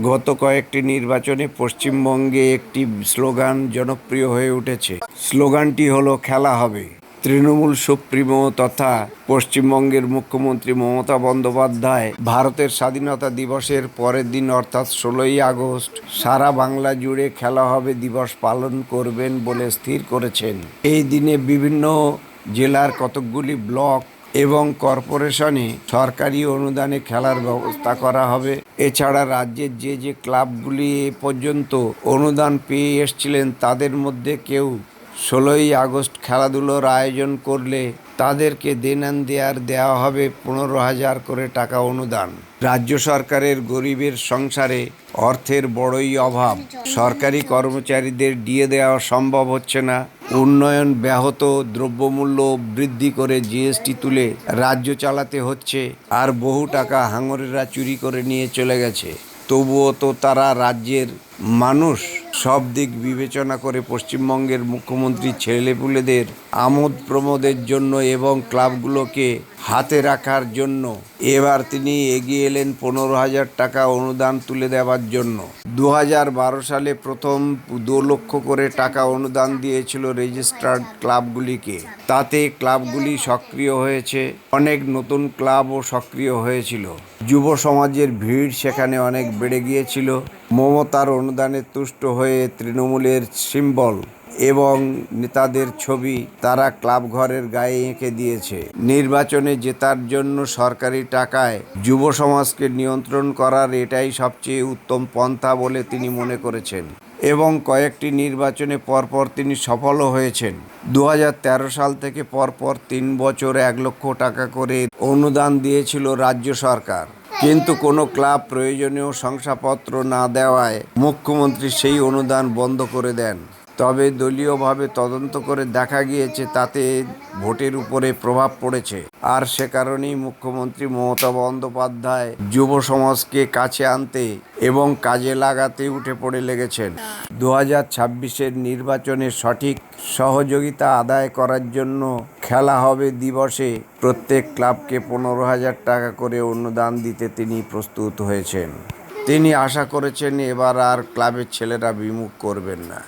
গত কয়েকটি নির্বাচনে পশ্চিমবঙ্গে একটি স্লোগান জনপ্রিয় হয়ে উঠেছে। স্লোগানটি হলো খেলা হবে। তৃণমূল সুপ্রিমো তথা পশ্চিমবঙ্গের মুখ্যমন্ত্রী মমতা বন্দ্যোপাধ্যায় ভারতের স্বাধীনতা দিবসের পরের দিন অর্থাৎ 16ই আগস্ট সারা বাংলা জুড়ে খেলা হবে দিবস পালন করবেন বলে স্থির করেছেন। এই দিনে বিভিন্ন জেলার কতকগুলি ব্লক এবং কর্পোরেশনে সরকারি অনুদানে খেলার ব্যবস্থা করা হবে। এছাড়া রাজ্যের যে ক্লাবগুলি এ পর্যন্ত অনুদান পেয়ে এসছিলেন তাদের মধ্যে কেউ 16ই আগস্ট খেলাধুলোর আয়োজন করলে তাদেরকে দেওয়া হবে 15,000 করে টাকা অনুদান। রাজ্য সরকারের গরিবের সংসারে অর্থের বড়ই অভাব। সরকারি কর্মচারীদের ডিএ দেওয়া সম্ভব হচ্ছে না। উন্নয়ন ব্যাহত, দ্রব্যমূল্য বৃদ্ধি করে জিএসটি তুলে রাজ্য চালাতে হচ্ছে, আর বহু টাকা হাঙরেরা চুরি করে নিয়ে চলে গেছে। তবুও তো তারা রাজ্যের মানুষ। সব দিক বিবেচনা করে পশ্চিমবঙ্গের মুখ্যমন্ত্রী ছেলেপুলেদের আমোদ প্রমোদের জন্য এবং ক্লাবগুলোকে হাতে রাখার জন্য এবার তিনি এগিয়ে এলেন 15,000 টাকা অনুদান তুলে দেওয়ার জন্য। 2012 সালে প্রথম 2 লক্ষ করে টাকা অনুদান দিয়েছিল রেজিস্টার্ড ক্লাবগুলিকে। তাতে ক্লাবগুলি সক্রিয় হয়েছে, অনেক নতুন ক্লাবও সক্রিয় হয়েছিল। যুব সমাজের ভিড় সেখানে অনেক বেড়ে গিয়েছিল। মমতার অনুদানে তুষ্ট হয়ে তৃণমূলের সিম্বল এবং নেতাদের ছবি তারা ক্লাব ঘরের গায়ে এঁকে দিয়েছে। নির্বাচনে জেতার জন্য সরকারি টাকায় যুব সমাজকে নিয়ন্ত্রণ করার এটাই সবচেয়ে উত্তম পন্থা বলে তিনি মনে করেছেন এবং কয়েকটি নির্বাচনে পরপর তিনি সফলও হয়েছেন। 2013 সাল থেকে পরপর 3 বছর 1 লক্ষ টাকা করে অনুদান দিয়েছিল রাজ্য সরকার, কিন্তু কোনো ক্লাব প্রয়োজনীয় শংসাপত্র না দেওয়ায় মুখ্যমন্ত্রী সেই অনুদান বন্ধ করে দেন। তবে দলীয়ভাবে তদন্ত করে দেখা গিয়েছে তাতে ভোটের উপরে প্রভাব পড়েছে, আর সে কারণেই মুখ্যমন্ত্রী মমতা বন্দ্যোপাধ্যায় যুব সমাজকে কাছে আনতে এবং কাজে লাগাতে উঠে পড়ে লেগেছেন। 2026-এর নির্বাচনে সঠিক সহযোগিতা আদায় করার জন্য খেলা হবে দিবসে প্রত্যেক ক্লাবকে 15,000 টাকা করে অনুদান দিতে তিনি প্রস্তুত হয়েছেন। তিনি আশা করেছেন এবার আর ক্লাবের ছেলেরা বিমুখ করবেন না।